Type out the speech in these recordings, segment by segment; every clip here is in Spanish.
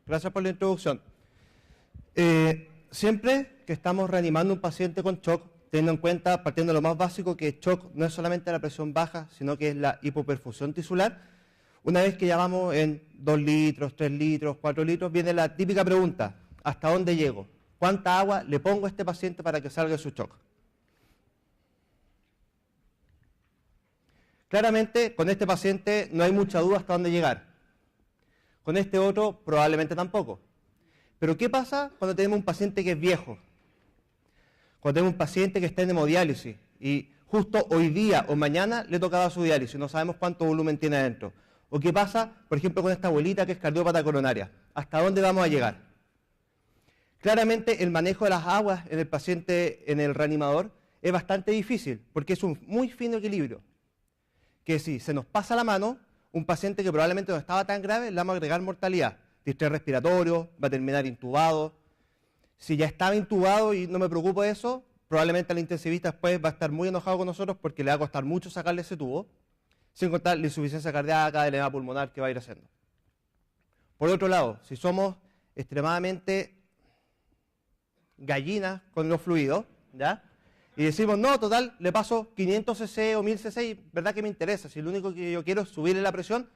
Gracias por la introducción. Siempre que estamos reanimando un paciente con shock, teniendo en cuenta, partiendo de lo más básico, que shock no es solamente la presión baja, sino que es la hipoperfusión tisular, una vez que ya vamos en 2 litros, 3 litros, 4 litros, viene la típica pregunta: ¿hasta dónde llego? ¿Cuánta agua le pongo a este paciente para que salga de su shock? Claramente, con este paciente no hay mucha duda hasta dónde llegar. Con este otro, probablemente tampoco. Pero ¿qué pasa cuando tenemos un paciente que es viejo? Cuando tenemos un paciente que está en hemodiálisis y justo hoy día o mañana le tocaba su diálisis, no sabemos cuánto volumen tiene adentro. ¿O qué pasa, por ejemplo, con esta abuelita que es cardiópata coronaria? ¿Hasta dónde vamos a llegar? Claramente el manejo de las aguas en el paciente, en el reanimador, es bastante difícil, porque es un muy fino equilibrio. Que si se nos pasa la mano, un paciente que probablemente no estaba tan grave, le vamos a agregar mortalidad. Distrés respiratorio, va a terminar intubado. Si ya estaba intubado y no me preocupo de eso, probablemente el intensivista después va a estar muy enojado con nosotros porque le va a costar mucho sacarle ese tubo, sin contar la insuficiencia cardíaca, el edema pulmonar que va a ir haciendo. Por otro lado, si somos extremadamente gallinas con los fluidos, ¿ya? Y decimos, no, total, le paso 500 cc o 1000 cc y verdad que me interesa, si lo único que yo quiero es subirle la presión,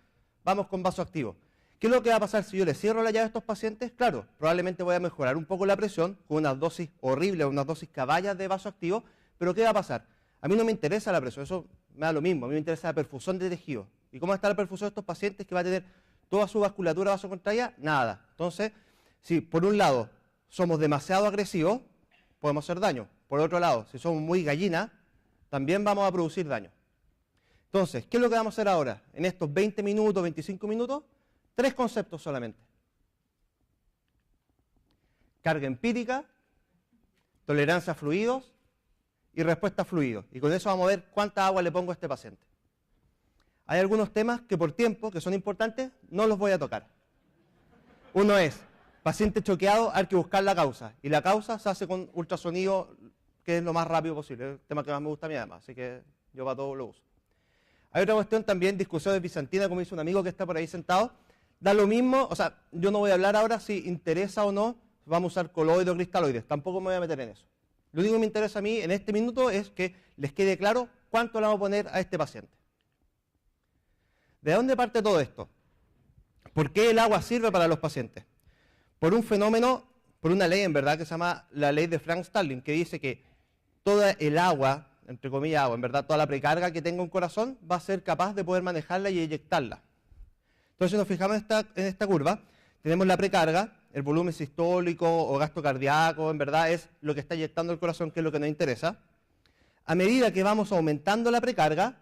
vamos con vasoactivo. ¿Qué es lo que va a pasar si yo le cierro la llave a estos pacientes? Claro, probablemente voy a mejorar un poco la presión con unas dosis horribles, unas dosis caballas de vasoactivo, pero ¿qué va a pasar? A mí no me interesa la presión, eso me da lo mismo, a mí me interesa la perfusión de tejido. ¿Y cómo está la perfusión de estos pacientes que va a tener toda su vasculatura vasocontraída? Nada. Entonces, si por un lado somos demasiado agresivos, podemos hacer daño. Por otro lado, si somos muy gallinas, también vamos a producir daño. Entonces, ¿qué es lo que vamos a hacer ahora? En estos 20 minutos, 25 minutos, 3 conceptos solamente. Carga empírica, tolerancia a fluidos y respuesta a fluidos. Y con eso vamos a ver cuánta agua le pongo a este paciente. Hay algunos temas que por tiempo, que son importantes, no los voy a tocar. Uno es, paciente choqueado, hay que buscar la causa. Y la causa se hace con ultrasonido, que es lo más rápido posible. Es el tema que más me gusta a mí además, así que yo para todo lo uso. Hay otra cuestión también, discusiones bizantinas, como dice un amigo que está por ahí sentado. Da lo mismo, o sea, yo no voy a hablar ahora si interesa o no, vamos a usar coloides o cristaloides, tampoco me voy a meter en eso. Lo único que me interesa a mí en este minuto es que les quede claro cuánto le vamos a poner a este paciente. ¿De dónde parte todo esto? ¿Por qué el agua sirve para los pacientes? Por un fenómeno, por una ley en verdad que se llama la ley de Frank-Starling, que dice que toda el agua, entre comillas agua, en verdad toda la precarga que tenga un corazón va a ser capaz de poder manejarla y eyectarla. Entonces, si nos fijamos en esta curva, tenemos la precarga, el volumen sistólico o gasto cardíaco, en verdad es lo que está eyectando el corazón, que es lo que nos interesa. A medida que vamos aumentando la precarga,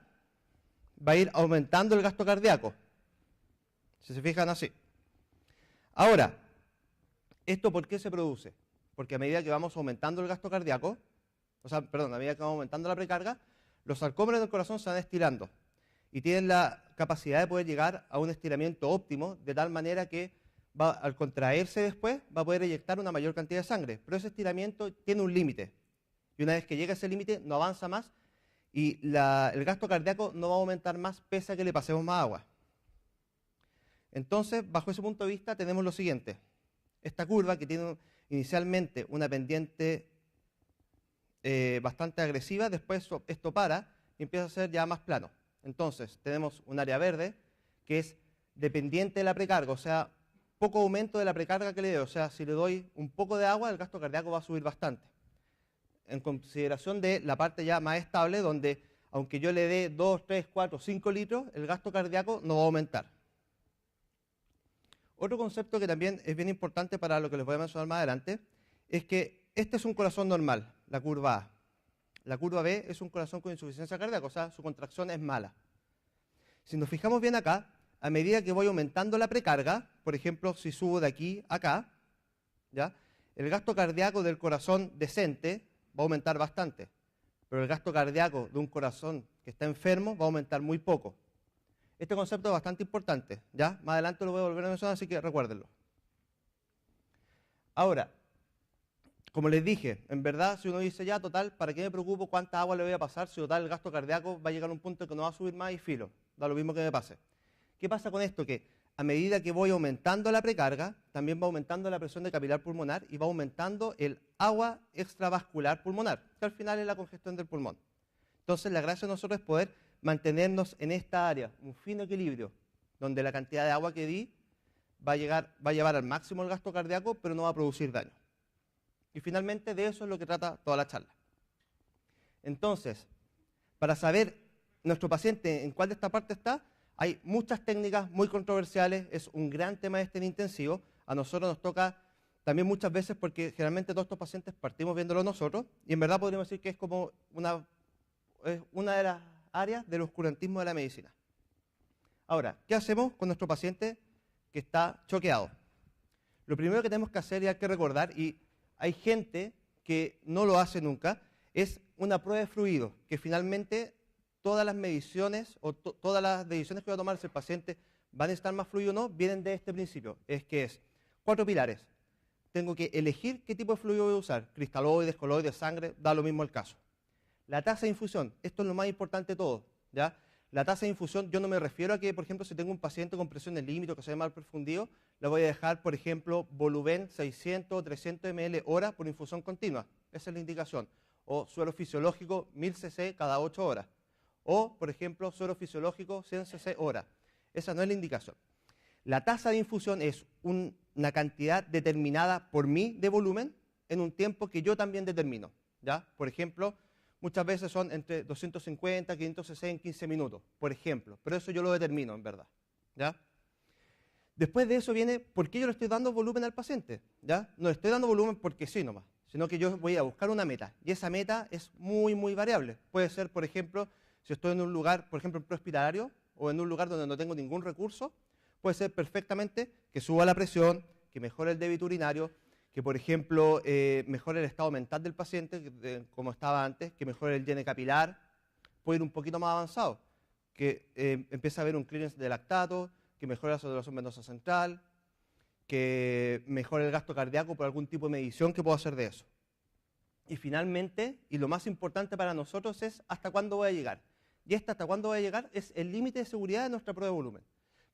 va a ir aumentando el gasto cardíaco. Si se fijan así. Ahora, ¿esto por qué se produce? Porque a medida que vamos aumentando el gasto cardíaco, a medida que vamos aumentando la precarga, los sarcómeros del corazón se van estirando y tienen la capacidad de poder llegar a un estiramiento óptimo, de tal manera que al contraerse después va a poder eyectar una mayor cantidad de sangre. Pero ese estiramiento tiene un límite. Y una vez que llega a ese límite, no avanza más y el gasto cardíaco no va a aumentar más pese a que le pasemos más agua. Entonces, bajo ese punto de vista, tenemos lo siguiente. Esta curva que tiene inicialmente una pendiente bastante agresiva, después esto para y empieza a ser ya más plano. Entonces, tenemos un área verde que es dependiente de la precarga, o sea, poco aumento de la precarga que le doy. O sea, si le doy un poco de agua, el gasto cardíaco va a subir bastante. En consideración de la parte ya más estable, donde aunque yo le dé 2, 3, 4, 5 litros, el gasto cardíaco no va a aumentar. Otro concepto que también es bien importante para lo que les voy a mencionar más adelante, es que este es un corazón normal, la curva A. La curva B es un corazón con insuficiencia cardíaca, o sea, su contracción es mala. Si nos fijamos bien acá, a medida que voy aumentando la precarga, por ejemplo, si subo de aquí a acá, ¿ya? El gasto cardíaco del corazón decente va a aumentar bastante, pero el gasto cardíaco de un corazón que está enfermo va a aumentar muy poco. Este concepto es bastante importante, ¿ya? Más adelante lo voy a volver a mencionar, así que recuérdenlo. Ahora, como les dije, en verdad, si uno dice ya, total, ¿para qué me preocupo cuánta agua le voy a pasar? Si total el gasto cardíaco va a llegar a un punto que no va a subir más y filo, da lo mismo que me pase. ¿Qué pasa con esto? Que a medida que voy aumentando la precarga, también va aumentando la presión de capilar pulmonar y va aumentando el agua extravascular pulmonar, que al final es la congestión del pulmón. Entonces, la gracia de nosotros es poder mantenernos en esta área, un fino equilibrio, donde la cantidad de agua que di va a llevar al máximo el gasto cardíaco, pero no va a producir daño. Y finalmente, de eso es lo que trata toda la charla. Entonces, para saber nuestro paciente en cuál de esta parte está, hay muchas técnicas muy controversiales, es un gran tema en intensivo. A nosotros nos toca también muchas veces porque generalmente todos estos pacientes partimos viéndolo nosotros y en verdad podríamos decir que es como una de las áreas del oscurantismo de la medicina. Ahora, ¿qué hacemos con nuestro paciente que está choqueado? Lo primero que tenemos que hacer y hay que recordar, y hay gente que no lo hace nunca, es una prueba de fluido, que finalmente todas las mediciones o todas las decisiones que va a tomar si el paciente va a necesitar más fluido o no, vienen de este principio, que es 4 pilares. Tengo que elegir qué tipo de fluido voy a usar, cristaloides, coloides, sangre, da lo mismo el caso. La tasa de infusión, esto es lo más importante de todo, ¿ya? La tasa de infusión, yo no me refiero a que, por ejemplo, si tengo un paciente con presión de límite o que se ve mal perfundido, le voy a dejar, por ejemplo, Voluben 600 o 300 ml hora por infusión continua. Esa es la indicación. O suero fisiológico 1000 cc cada 8 horas. O, por ejemplo, suero fisiológico 100 cc hora. Esa no es la indicación. La tasa de infusión es una cantidad determinada por mí de volumen en un tiempo que yo también determino, ¿ya? Por ejemplo, muchas veces son entre 250 y 500 cc en 15 minutos, por ejemplo. Pero eso yo lo determino, en verdad, ¿ya? Después de eso viene, ¿por qué yo le estoy dando volumen al paciente? ¿Ya? No le estoy dando volumen porque sí nomás, sino que yo voy a buscar una meta. Y esa meta es muy, muy variable. Puede ser, por ejemplo, si estoy en un lugar, por ejemplo, prehospitalario, o en un lugar donde no tengo ningún recurso, puede ser perfectamente que suba la presión, que mejore el débito urinario, que, por ejemplo, mejore el estado mental del paciente, como estaba antes, que mejore el llene capilar, puede ir un poquito más avanzado, que empiece a haber un clearance de lactato, que mejore la saturación venosa central, que mejore el gasto cardíaco por algún tipo de medición que puedo hacer de eso. Y finalmente, y lo más importante para nosotros es hasta cuándo voy a llegar. Y hasta cuándo voy a llegar es el límite de seguridad de nuestra prueba de volumen,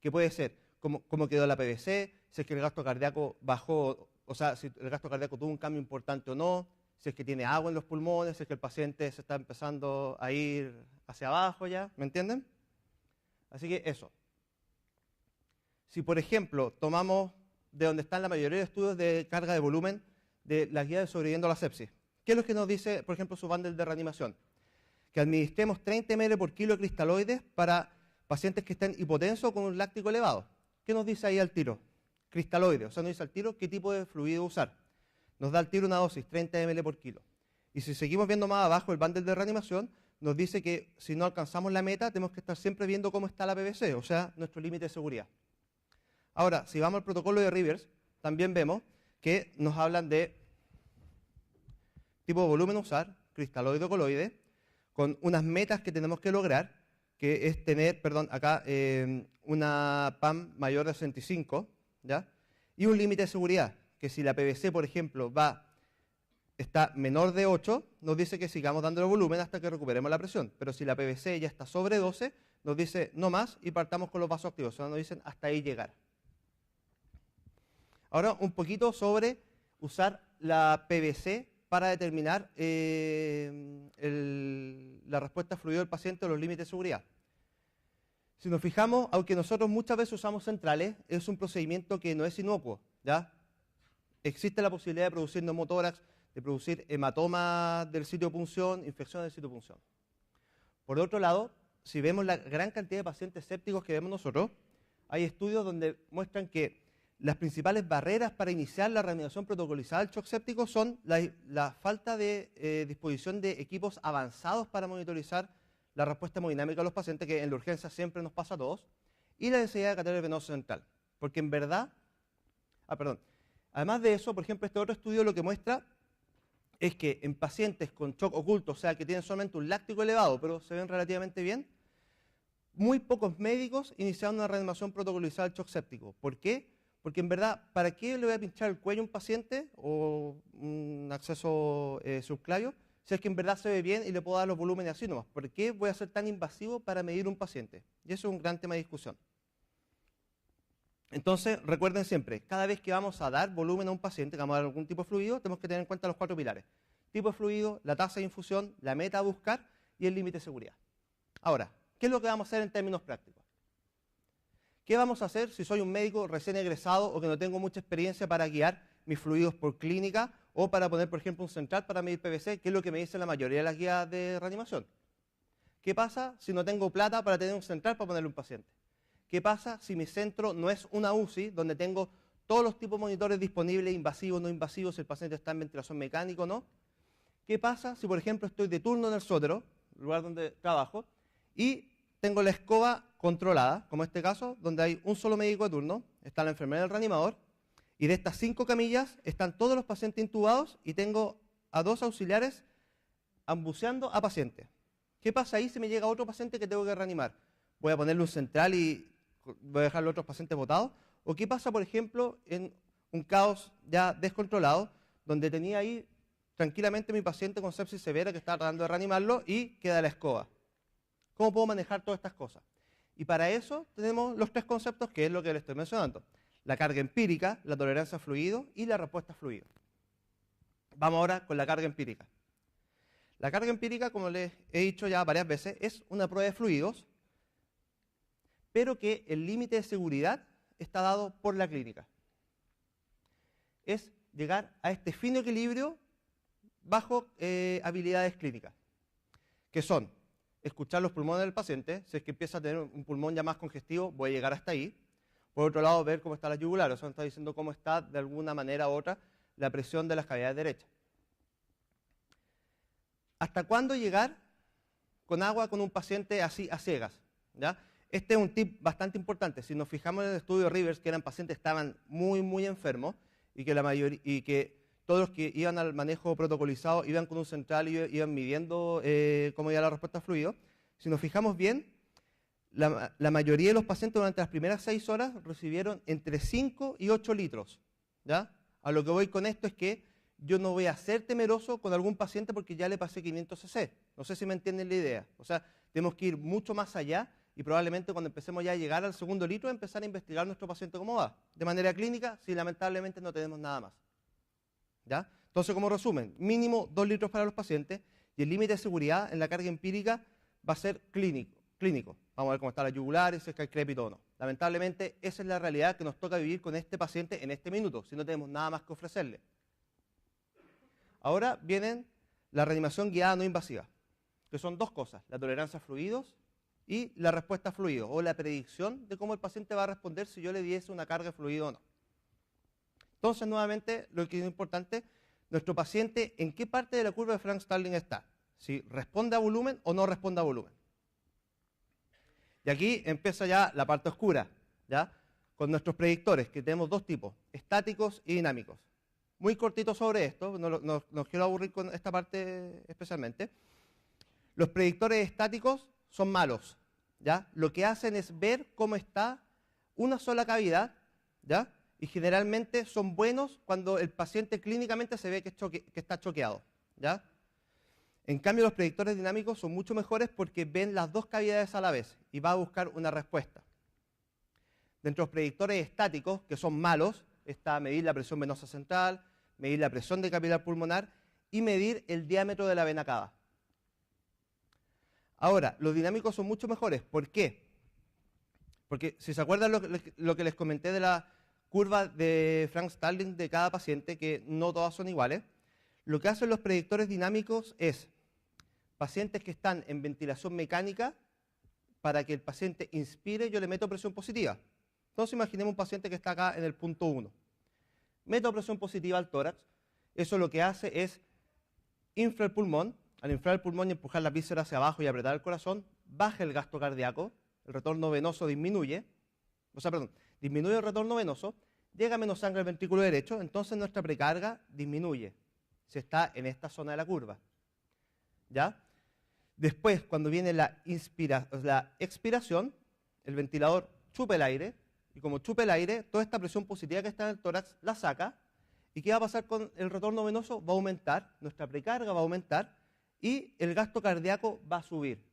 que puede ser cómo quedó la PVC, si es que el gasto cardíaco bajó, o sea, si el gasto cardíaco tuvo un cambio importante o no, si es que tiene agua en los pulmones, si es que el paciente se está empezando a ir hacia abajo ya, ¿me entienden? Así que eso. Si, por ejemplo, tomamos de donde están la mayoría de estudios de carga de volumen de la guía de sobreviviendo a la sepsis, ¿qué es lo que nos dice, por ejemplo, su bundle de reanimación? Que administremos 30 ml por kilo de cristaloides para pacientes que estén hipotensos con un láctico elevado. ¿Qué nos dice ahí al tiro? Cristaloides, o sea, nos dice al tiro qué tipo de fluido usar. Nos da al tiro una dosis, 30 ml por kilo. Y si seguimos viendo más abajo el bundle de reanimación, nos dice que si no alcanzamos la meta, tenemos que estar siempre viendo cómo está la PVC, o sea, nuestro límite de seguridad. Ahora, si vamos al protocolo de Rivers, también vemos que nos hablan de tipo de volumen a usar, cristaloide o coloide, con unas metas que tenemos que lograr, que es tener, perdón, acá una PAM mayor de 65, ¿ya? Y un límite de seguridad, que si la PVC, por ejemplo, está menor de 8, nos dice que sigamos dándole volumen hasta que recuperemos la presión. Pero si la PVC ya está sobre 12, nos dice no más y partamos con los vasos activos. O sea, nos dicen hasta ahí llegar. Ahora un poquito sobre usar la PVC para determinar la respuesta fluida del paciente o los límites de seguridad. Si nos fijamos, aunque nosotros muchas veces usamos centrales, es un procedimiento que no es inocuo, ¿ya? Existe la posibilidad de producir neumotórax, de producir hematomas del sitio de punción, infecciones del sitio de punción. Por otro lado, si vemos la gran cantidad de pacientes sépticos que vemos nosotros, hay estudios donde muestran que las principales barreras para iniciar la reanimación protocolizada del shock séptico son la falta de disposición de equipos avanzados para monitorizar la respuesta hemodinámica de los pacientes, que en la urgencia siempre nos pasa a todos, y la necesidad de catéter venoso central. Porque en verdad, además de eso, por ejemplo, este otro estudio lo que muestra es que en pacientes con shock oculto, o sea, que tienen solamente un láctico elevado, pero se ven relativamente bien, muy pocos médicos iniciaron una reanimación protocolizada del shock séptico. ¿Por qué? Porque en verdad, ¿para qué le voy a pinchar el cuello a un paciente o un acceso subclavio si es que en verdad se ve bien y le puedo dar los volúmenes así nomás? ¿Por qué voy a ser tan invasivo para medir un paciente? Y eso es un gran tema de discusión. Entonces, recuerden siempre, cada vez que vamos a dar volumen a un paciente, que vamos a dar algún tipo de fluido, tenemos que tener en cuenta los 4 pilares. Tipo de fluido, la tasa de infusión, la meta a buscar y el límite de seguridad. Ahora, ¿qué es lo que vamos a hacer en términos prácticos? ¿Qué vamos a hacer si soy un médico recién egresado o que no tengo mucha experiencia para guiar mis fluidos por clínica o para poner, por ejemplo, un central para medir PVC, que es lo que me dice la mayoría de las guías de reanimación? ¿Qué pasa si no tengo plata para tener un central para ponerle un paciente? ¿Qué pasa si mi centro no es una UCI, donde tengo todos los tipos de monitores disponibles, invasivos, no invasivos, si el paciente está en ventilación mecánica o no? ¿Qué pasa si, por ejemplo, estoy de turno en el sótero, lugar donde trabajo, y tengo la escoba controlada, como en este caso, donde hay un solo médico de turno, está la enfermera y el reanimador, y de estas 5 camillas están todos los pacientes intubados y tengo a 2 auxiliares ambuceando a pacientes? ¿Qué pasa ahí si me llega otro paciente que tengo que reanimar? ¿Voy a ponerle un central y voy a dejar a los otros pacientes botados? ¿O qué pasa, por ejemplo, en un caos ya descontrolado, donde tenía ahí tranquilamente mi paciente con sepsis severa que estaba tratando de reanimarlo y queda la escoba? ¿Cómo puedo manejar todas estas cosas? Y para eso tenemos los 3 conceptos, que es lo que les estoy mencionando. La carga empírica, la tolerancia a fluido y la respuesta a fluido. Vamos ahora con la carga empírica. La carga empírica, como les he dicho ya varias veces, es una prueba de fluidos, pero que el límite de seguridad está dado por la clínica. Es llegar a este fino equilibrio bajo habilidades clínicas, que son escuchar los pulmones del paciente. Si es que empieza a tener un pulmón ya más congestivo, voy a llegar hasta ahí. Por otro lado, ver cómo está la yugular, eso nos está diciendo cómo está de alguna manera u otra la presión de las cavidades derechas. ¿Hasta cuándo llegar con agua con un paciente así a ciegas? ¿Ya? Este es un tip bastante importante. Si nos fijamos en el estudio de Rivers, que eran pacientes que estaban muy enfermos y que todos los que iban al manejo protocolizado iban con un central y iban midiendo cómo iba la respuesta a fluido. Si nos fijamos bien, la mayoría de los pacientes durante las primeras 6 horas recibieron entre 5 y 8 litros. ¿Ya? A lo que voy con esto es que yo no voy a ser temeroso con algún paciente porque ya le pasé 500 cc. No sé si me entienden la idea. O sea, tenemos que ir mucho más allá y probablemente cuando empecemos ya a llegar al segundo litro empezar a investigar nuestro paciente cómo va. De manera clínica, si lamentablemente no tenemos nada más. ¿Ya? Entonces, como resumen, mínimo 2 litros para los pacientes y el límite de seguridad en la carga empírica va a ser clínico. Vamos a ver cómo está la yugular, si es que hay crépito o no. Lamentablemente, esa es la realidad que nos toca vivir con este paciente en este minuto, si no tenemos nada más que ofrecerle. Ahora viene la reanimación guiada no invasiva, que son 2 cosas, la tolerancia a fluidos y la respuesta a fluidos, o la predicción de cómo el paciente va a responder si yo le diese una carga de fluido o no. Entonces, nuevamente, lo que es importante, nuestro paciente, ¿en qué parte de la curva de Frank-Starling está? Si responde a volumen o no responde a volumen. Y aquí empieza ya la parte oscura, ¿ya? Con nuestros predictores, que tenemos 2 tipos, estáticos y dinámicos. Muy cortito sobre esto, no quiero aburrir con esta parte especialmente. Los predictores estáticos son malos, ¿ya? Lo que hacen es ver cómo está una sola cavidad, ¿ya? Y generalmente son buenos cuando el paciente clínicamente se ve que está choqueado, ¿ya? En cambio, los predictores dinámicos son mucho mejores porque ven las 2 cavidades a la vez y va a buscar una respuesta. Dentro de los predictores estáticos, que son malos, está medir la presión venosa central, medir la presión de capilar pulmonar y medir el diámetro de la vena cava. Ahora, los dinámicos son mucho mejores. ¿Por qué? Porque si se acuerdan lo que les comenté de la curva de Frank-Starling de cada paciente, que no todas son iguales, lo que hacen los predictores dinámicos es pacientes que están en ventilación mecánica, para que el paciente inspire, yo le meto presión positiva. Entonces imaginemos un paciente que está acá en el punto 1. Meto presión positiva al tórax. Eso lo que hace es inflar el pulmón. Al inflar el pulmón y empujar la víscera hacia abajo y apretar el corazón, baja el gasto cardíaco, el retorno venoso disminuye, disminuye el retorno venoso, llega menos sangre al ventrículo derecho, entonces nuestra precarga disminuye. Se está en esta zona de la curva. ¿Ya? Después, cuando viene la expiración, el ventilador chupa el aire, y como chupa el aire, toda esta presión positiva que está en el tórax la saca, ¿y qué va a pasar con el retorno venoso? Va a aumentar, nuestra precarga va a aumentar, y el gasto cardíaco va a subir.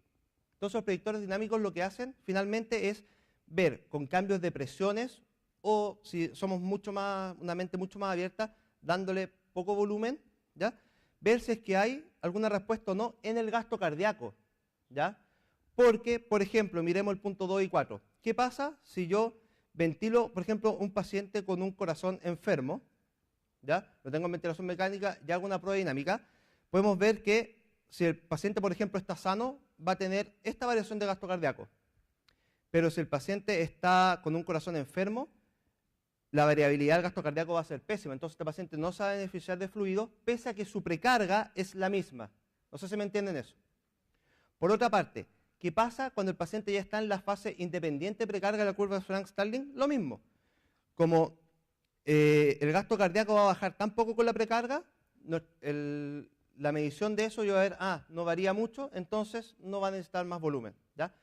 Entonces los predictores dinámicos lo que hacen finalmente es ver con cambios de presiones o si somos una mente mucho más abierta, dándole poco volumen, ¿ya? Ver si es que hay alguna respuesta o no en el gasto cardíaco, ¿ya? Porque, por ejemplo, miremos el punto 2 y 4. ¿Qué pasa si yo ventilo, por ejemplo, un paciente con un corazón enfermo, ¿ya? Lo tengo en ventilación mecánica y hago una prueba dinámica? Podemos ver que si el paciente, por ejemplo, está sano, va a tener esta variación de gasto cardíaco. Pero si el paciente está con un corazón enfermo, la variabilidad del gasto cardíaco va a ser pésima. Entonces este paciente no se va a beneficiar de fluido, pese a que su precarga es la misma. No sé si me entienden eso. Por otra parte, ¿qué pasa cuando el paciente ya está en la fase independiente precarga de la curva de Frank-Starling? Lo mismo. Como el gasto cardíaco va a bajar tan poco con la precarga, la medición de eso yo voy a ver, no varía mucho, entonces no va a necesitar más volumen, ¿ya?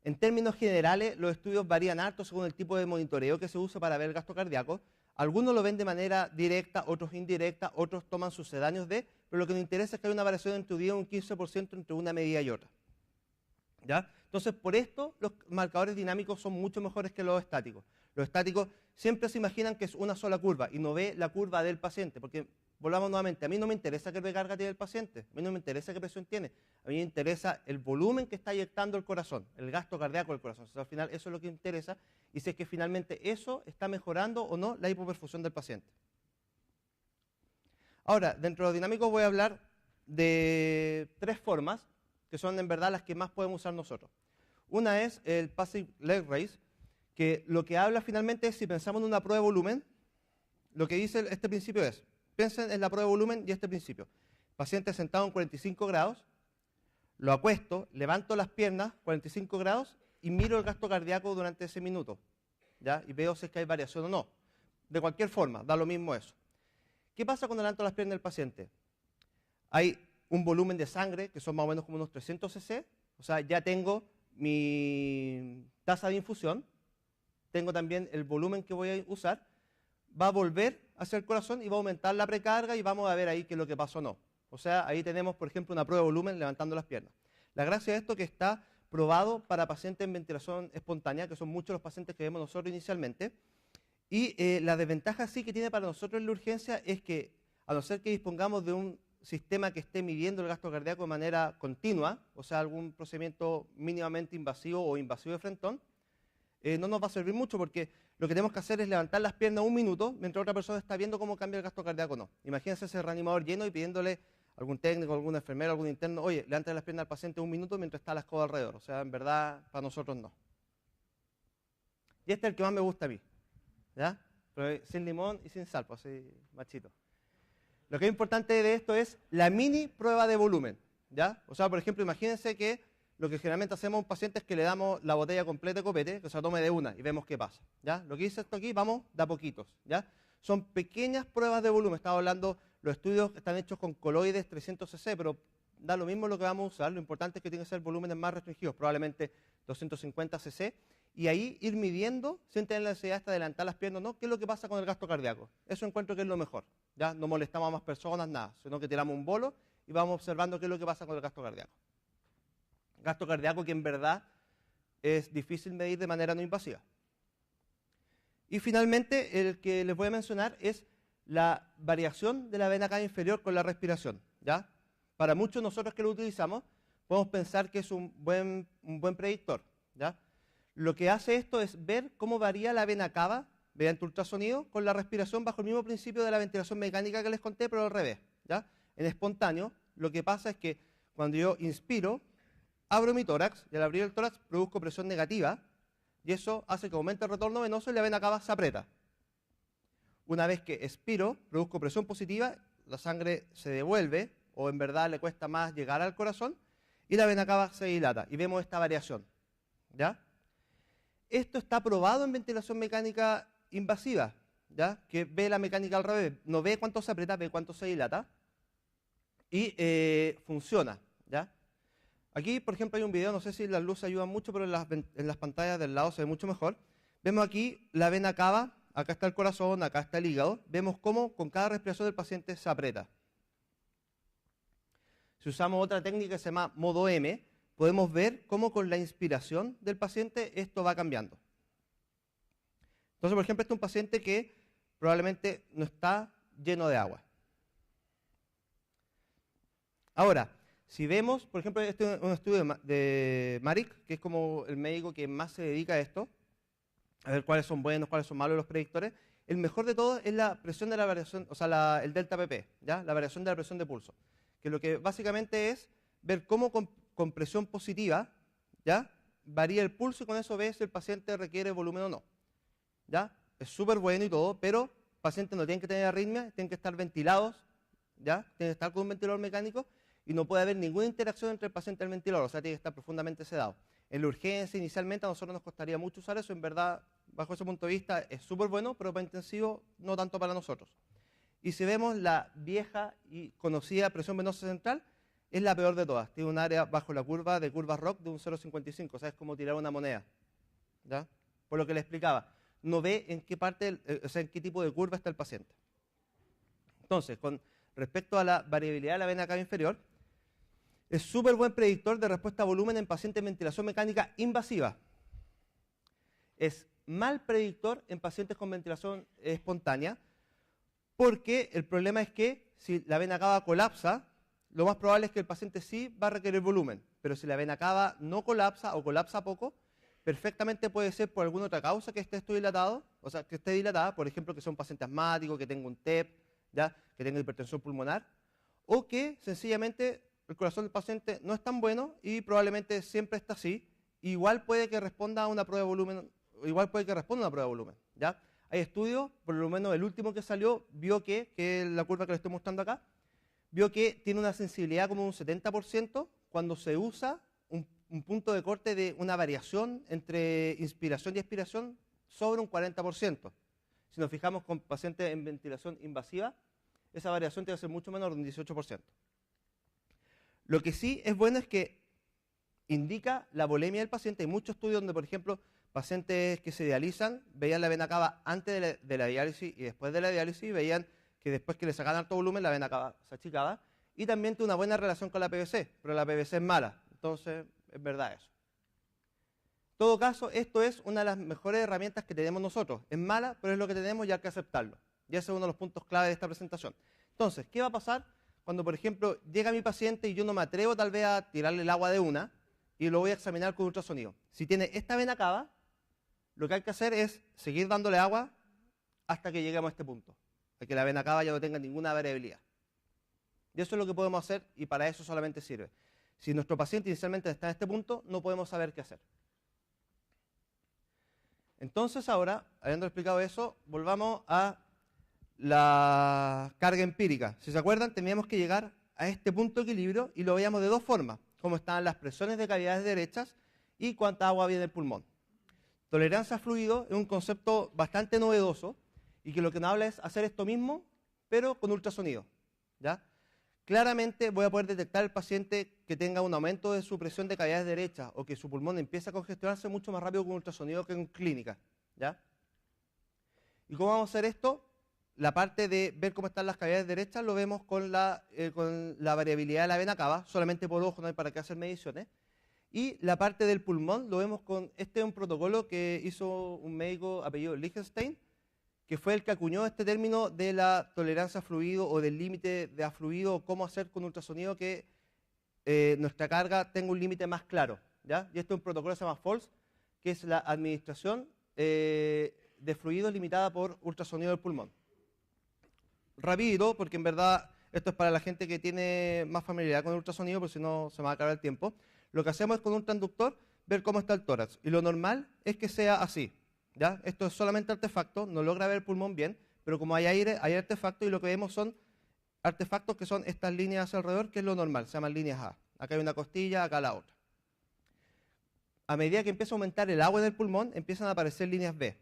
En términos generales, los estudios varían harto según el tipo de monitoreo que se usa para ver el gasto cardíaco. Algunos lo ven de manera directa, otros indirecta, otros toman sucedáneos de, pero lo que nos interesa es que hay una variación entre un 10 y un 15% entre una medida y otra, ¿ya? Entonces, por esto, los marcadores dinámicos son mucho mejores que los estáticos. Los estáticos siempre se imaginan que es una sola curva y no ve la curva del paciente, porque, volvamos nuevamente, a mí no me interesa qué precarga tiene el paciente, a mí no me interesa qué presión tiene, a mí me interesa el volumen que está inyectando el corazón, el gasto cardíaco del corazón. Entonces, al final, eso es lo que interesa, y si es que finalmente eso está mejorando o no la hipoperfusión del paciente. Ahora, dentro de los dinámicos voy a hablar de 3 formas, que son en verdad las que más podemos usar nosotros. Una es el Passive Leg Raise, que lo que habla finalmente es, si pensamos en una prueba de volumen, lo que dice este principio es, piensen en la prueba de volumen y este principio. Paciente sentado en 45 grados, lo acuesto, levanto las piernas 45 grados y miro el gasto cardíaco durante ese minuto, ¿ya? Y veo si es que hay variación o no. De cualquier forma, da lo mismo eso. ¿Qué pasa cuando levanto las piernas del paciente? Hay un volumen de sangre, que son más o menos como unos 300 cc, o sea, ya tengo mi tasa de infusión, tengo también el volumen que voy a usar, va a volver hacia el corazón y va a aumentar la precarga y vamos a ver ahí qué es lo que pasa o no. O sea, ahí tenemos, por ejemplo, una prueba de volumen levantando las piernas. La gracia de esto es que está probado para pacientes en ventilación espontánea, que son muchos los pacientes que vemos nosotros inicialmente, y la desventaja sí que tiene para nosotros en la urgencia es que, a no ser que dispongamos de un sistema que esté midiendo el gasto cardíaco de manera continua, o sea, algún procedimiento mínimamente invasivo o invasivo de frentón, no nos va a servir mucho, porque lo que tenemos que hacer es levantar las piernas un minuto mientras otra persona está viendo cómo cambia el gasto cardíaco o no. Imagínense ese reanimador lleno y pidiéndole a algún técnico, algún enfermero, algún interno, oye, levanta las piernas al paciente un minuto mientras está la escoba alrededor. O sea, en verdad, para nosotros no. Y este es el que más me gusta a mí, ¿ya? Pero sin limón y sin sal, pues así, machito. Lo que es importante de esto es la mini prueba de volumen, ¿ya? O sea, por ejemplo, imagínense que lo que generalmente hacemos a un paciente es que le damos la botella completa de copete, que se la tome de una y vemos qué pasa, ¿ya? Lo que dice esto aquí, vamos de a poquitos, ¿ya? Son pequeñas pruebas de volumen. Estaba hablando, los estudios están hechos con coloides 300 cc, pero da lo mismo lo que vamos a usar. Lo importante es que tienen que ser volúmenes más restringidos, probablemente 250 cc, y ahí ir midiendo, sin tener la necesidad de adelantar las piernas, ¿no? ¿Qué es lo que pasa con el gasto cardíaco? Eso encuentro que es lo mejor, ¿ya? No molestamos a más personas, nada, sino que tiramos un bolo y vamos observando qué es lo que pasa con el gasto cardíaco. Gasto cardíaco que en verdad es difícil medir de manera no invasiva. Y finalmente, el que les voy a mencionar es la variación de la vena cava inferior con la respiración, ¿ya? Para muchos de nosotros que lo utilizamos, podemos pensar que es un buen predictor, ¿ya? Lo que hace esto es ver cómo varía la vena cava mediante ultrasonido con la respiración bajo el mismo principio de la ventilación mecánica que les conté, pero al revés, ¿ya? En espontáneo, lo que pasa es que cuando yo inspiro, abro mi tórax y al abrir el tórax produzco presión negativa y eso hace que aumente el retorno venoso y la vena cava se aprieta. Una vez que expiro, produzco presión positiva, la sangre se devuelve o en verdad le cuesta más llegar al corazón y la vena cava se dilata y vemos esta variación, ¿ya? Esto está probado en ventilación mecánica invasiva, ¿ya? Que ve la mecánica al revés, no ve cuánto se aprieta, ve cuánto se dilata y funciona, ¿ya? Aquí, por ejemplo, hay un video, no sé si las luces ayudan mucho, pero en las pantallas del lado se ve mucho mejor. Vemos aquí la vena cava, acá está el corazón, acá está el hígado. Vemos cómo con cada respiración del paciente se aprieta. Si usamos otra técnica que se llama modo M, podemos ver cómo con la inspiración del paciente esto va cambiando. Entonces, por ejemplo, este es un paciente que probablemente no está lleno de agua. Ahora, si vemos, por ejemplo, este es un estudio de Marik, que es como el médico que más se dedica a esto, a ver cuáles son buenos, cuáles son malos los predictores. El mejor de todos es la presión de la variación, o sea, el delta PP, ¿ya? La variación de la presión de pulso, que lo que básicamente es ver cómo con presión positiva, ¿ya? Varía el pulso y con eso ves si el paciente requiere volumen o no, ¿ya? Es súper bueno y todo, pero los pacientes no tienen que tener arritmia, tienen que estar ventilados, ¿ya? Tienen que estar con un ventilador mecánico y no puede haber ninguna interacción entre el paciente y el ventilador, o sea, tiene que estar profundamente sedado. En la urgencia, inicialmente, a nosotros nos costaría mucho usar eso, en verdad, bajo ese punto de vista, es súper bueno, pero para intensivo, no tanto para nosotros. Y si vemos la vieja y conocida presión venosa central, es la peor de todas. Tiene un área bajo la curva de curva ROC de un 0,55, o sea, es como tirar una moneda, ¿ya? Por lo que le explicaba, no ve en qué parte, o sea, en qué tipo de curva está el paciente. Entonces, con respecto a la variabilidad de la vena cava inferior, es súper buen predictor de respuesta a volumen en pacientes en ventilación mecánica invasiva. Es mal predictor en pacientes con ventilación espontánea, porque el problema es que si la vena cava colapsa, lo más probable es que el paciente sí va a requerir volumen, pero si la vena cava no colapsa o colapsa poco, perfectamente puede ser por alguna otra causa que esté dilatado, o sea, que esté dilatada, por ejemplo, que sea un paciente asmático, que tenga un TEP, ¿ya? Que tenga hipertensión pulmonar, o que sencillamente el corazón del paciente no es tan bueno y probablemente siempre está así, igual puede que responda a una prueba de volumen, igual puede que responda a una prueba de volumen, ¿ya? Hay estudios, por lo menos el último que salió, vio que es la curva que les estoy mostrando acá, vio que tiene una sensibilidad como un 70% cuando se usa un punto de corte de una variación entre inspiración y expiración sobre un 40%. Si nos fijamos con pacientes en ventilación invasiva, esa variación tiene que ser mucho menor, de un 18%. Lo que sí es bueno es que indica la volemia del paciente. Hay muchos estudios donde, por ejemplo, pacientes que se dializan veían la vena cava antes de la diálisis y después de la diálisis, veían que después que le sacaban alto volumen, la vena cava se achicaba. Y también tiene una buena relación con la PVC, pero la PVC es mala. Entonces, es verdad eso. En todo caso, esto es una de las mejores herramientas que tenemos nosotros. Es mala, pero es lo que tenemos y hay que aceptarlo. Y ese es uno de los puntos clave de esta presentación. Entonces, ¿qué va a pasar cuando, por ejemplo, llega mi paciente y yo no me atrevo tal vez a tirarle el agua de una y lo voy a examinar con ultrasonido? Si tiene esta vena cava, lo que hay que hacer es seguir dándole agua hasta que lleguemos a este punto, a que la vena cava ya no tenga ninguna variabilidad. Y eso es lo que podemos hacer y para eso solamente sirve. Si nuestro paciente inicialmente está en este punto, no podemos saber qué hacer. Entonces ahora, habiendo explicado eso, volvamos a la carga empírica. Si se acuerdan, teníamos que llegar a este punto de equilibrio y lo veíamos de dos formas, como estaban las presiones de cavidades derechas y cuánta agua había en el pulmón. Tolerancia a fluido es un concepto bastante novedoso y que lo que nos habla es hacer esto mismo, pero con ultrasonido, ¿ya? Claramente voy a poder detectar al paciente que tenga un aumento de su presión de cavidades derechas o que su pulmón empiece a congestionarse mucho más rápido con ultrasonido que en clínica, ¿ya? ¿Y cómo vamos a hacer esto? La parte de ver cómo están las cavidades derechas lo vemos con la variabilidad de la vena cava, solamente por ojo, no hay para qué hacer mediciones. Y la parte del pulmón lo vemos con, este es un protocolo que hizo un médico apellido Lichtenstein, que fue el que acuñó este término de la tolerancia a fluido o del límite de a fluido, o cómo hacer con ultrasonido que nuestra carga tenga un límite más claro, ¿ya? Y este es un protocolo que se llama FOLS, que es la administración de fluidos limitada por ultrasonido del pulmón. Rapidito, porque en verdad esto es para la gente que tiene más familiaridad con el ultrasonido, porque si no se me va a acabar el tiempo. Lo que hacemos es con un transductor ver cómo está el tórax, y lo normal es que sea así, ¿ya? Esto es solamente artefacto, no logra ver el pulmón bien, pero como hay aire, hay artefactos, y lo que vemos son artefactos que son estas líneas alrededor, que es lo normal, se llaman líneas A. Acá hay una costilla, acá la otra. A medida que empieza a aumentar el agua en el pulmón, empiezan a aparecer líneas B,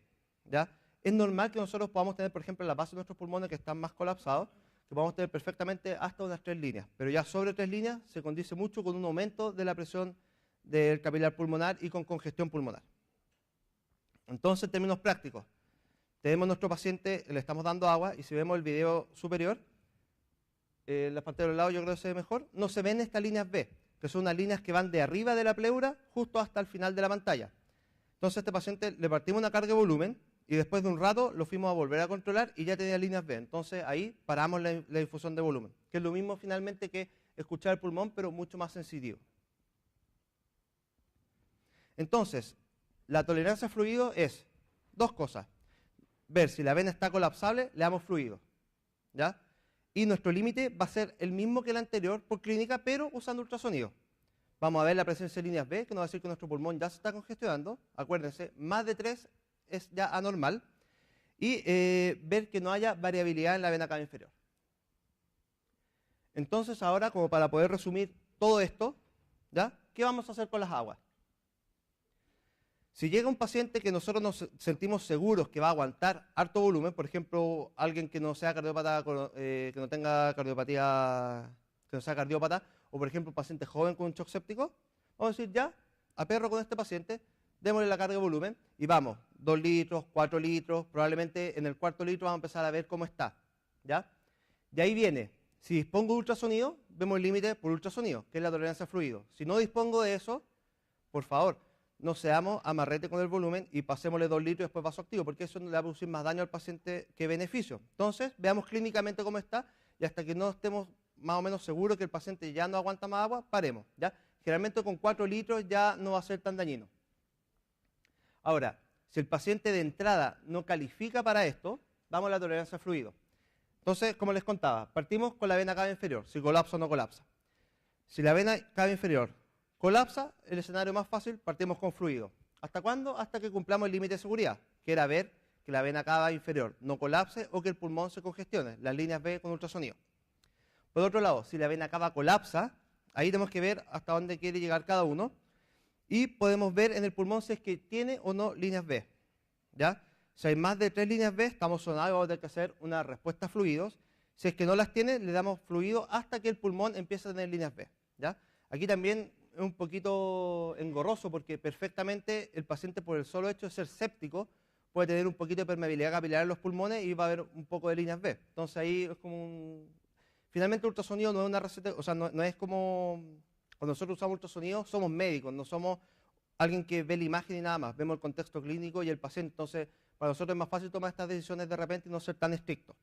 ¿ya? Es normal que nosotros podamos tener, por ejemplo, en la base de nuestros pulmones que están más colapsados, que podamos tener perfectamente hasta unas 3 líneas, pero ya sobre 3 líneas se condice mucho con un aumento de la presión del capilar pulmonar y con congestión pulmonar. Entonces, en términos prácticos, tenemos nuestro paciente, le estamos dando agua, y si vemos el video superior, la pantalla del lado yo creo que se ve mejor, no se ven estas líneas B, que son unas líneas que van de arriba de la pleura justo hasta el final de la pantalla. Entonces a este paciente le partimos una carga de volumen, y después de un rato lo fuimos a volver a controlar y ya tenía líneas B. Entonces ahí paramos la difusión de volumen, que es lo mismo finalmente que escuchar el pulmón, pero mucho más sensitivo. Entonces, la tolerancia a fluido es dos cosas. Ver si la vena está colapsable, le damos fluido, ¿ya? Y nuestro límite va a ser el mismo que el anterior por clínica, pero usando ultrasonido. Vamos a ver la presencia de líneas B, que nos va a decir que nuestro pulmón ya se está congestionando. Acuérdense, más de 3 es ya anormal. Y ver que no haya variabilidad en la vena cava inferior. Entonces ahora, como para poder resumir todo esto, ¿ya? ¿Qué vamos a hacer con las aguas? Si llega un paciente que nosotros nos sentimos seguros que va a aguantar harto volumen, por ejemplo, alguien que no sea cardiópata, que no tenga cardiopatía, que no sea cardiópata, o por ejemplo un paciente joven con un shock séptico, vamos a decir ya, a perro con este paciente, démosle la carga de volumen y vamos, 2 litros, 4 litros, probablemente en el cuarto litro vamos a empezar a ver cómo está, ¿ya? De ahí viene, si dispongo de ultrasonido, vemos el límite por ultrasonido, que es la tolerancia a fluido. Si no dispongo de eso, por favor, no seamos amarrete con el volumen y pasémosle 2 litros y después vasoactivo, porque eso le va a producir más daño al paciente que beneficio. Entonces, veamos clínicamente cómo está y hasta que no estemos más o menos seguros que el paciente ya no aguanta más agua, paremos, ¿ya? Generalmente con 4 litros ya no va a ser tan dañino. Ahora, si el paciente de entrada no califica para esto, damos la tolerancia a fluido. Entonces, como les contaba, partimos con la vena cava inferior, si colapsa o no colapsa. Si la vena cava inferior colapsa, el escenario más fácil, partimos con fluido. ¿Hasta cuándo? Hasta que cumplamos el límite de seguridad, que era ver que la vena cava inferior no colapse o que el pulmón se congestione, las líneas B con ultrasonido. Por otro lado, si la vena cava colapsa, ahí tenemos que ver hasta dónde quiere llegar cada uno y podemos ver en el pulmón si es que tiene o no líneas B, ¿ya? Si hay más de 3 líneas B, estamos sonados y vamos a tener que hacer una respuesta a fluidos. Si es que no las tiene, le damos fluido hasta que el pulmón empiece a tener líneas B, ¿ya? Aquí también es un poquito engorroso porque perfectamente el paciente por el solo hecho de ser séptico puede tener un poquito de permeabilidad capilar en los pulmones y va a haber un poco de líneas B. Entonces ahí es como un... Finalmente el ultrasonido no es una receta, o sea, no es como... Cuando nosotros usamos ultrasonido somos médicos, no somos alguien que ve la imagen y nada más, vemos el contexto clínico y el paciente. Entonces, para nosotros es más fácil tomar estas decisiones de repente y no ser tan estrictos.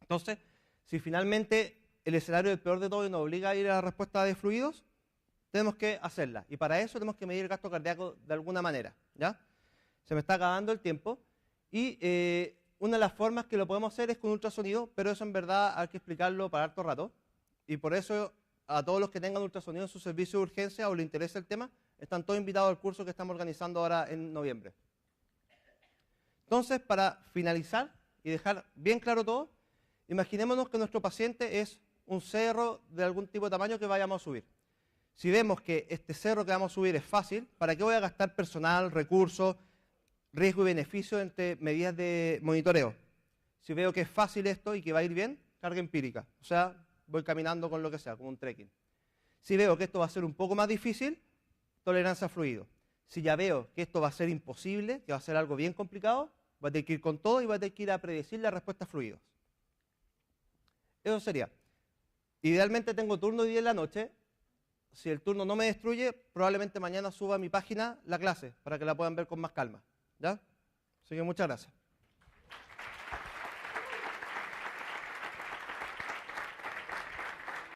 Entonces, si finalmente el escenario del peor de todo y nos obliga a ir a la respuesta de fluidos, tenemos que hacerla. Y para eso tenemos que medir el gasto cardíaco de alguna manera, ¿ya? Se me está acabando el tiempo. Y una de las formas que lo podemos hacer es con ultrasonido, pero eso en verdad hay que explicarlo para harto rato. Y por eso a todos los que tengan ultrasonido en su servicio de urgencia o les interese el tema, están todos invitados al curso que estamos organizando ahora en noviembre. Entonces, para finalizar y dejar bien claro todo, imaginémonos que nuestro paciente es un cerro de algún tipo de tamaño que vayamos a subir. Si vemos que este cerro que vamos a subir es fácil, ¿para qué voy a gastar personal, recursos, riesgo y beneficio entre medidas de monitoreo? Si veo que es fácil esto y que va a ir bien, carga empírica. O sea, voy caminando con lo que sea, como un trekking. Si veo que esto va a ser un poco más difícil, tolerancia a fluido. Si ya veo que esto va a ser imposible, que va a ser algo bien complicado, voy a tener que ir con todo y voy a tener que ir a predecir la respuesta a fluidos. Eso sería. Idealmente tengo turno de 10 de la noche. Si el turno no me destruye, probablemente mañana suba a mi página la clase para que la puedan ver con más calma, ¿ya? Así que muchas gracias.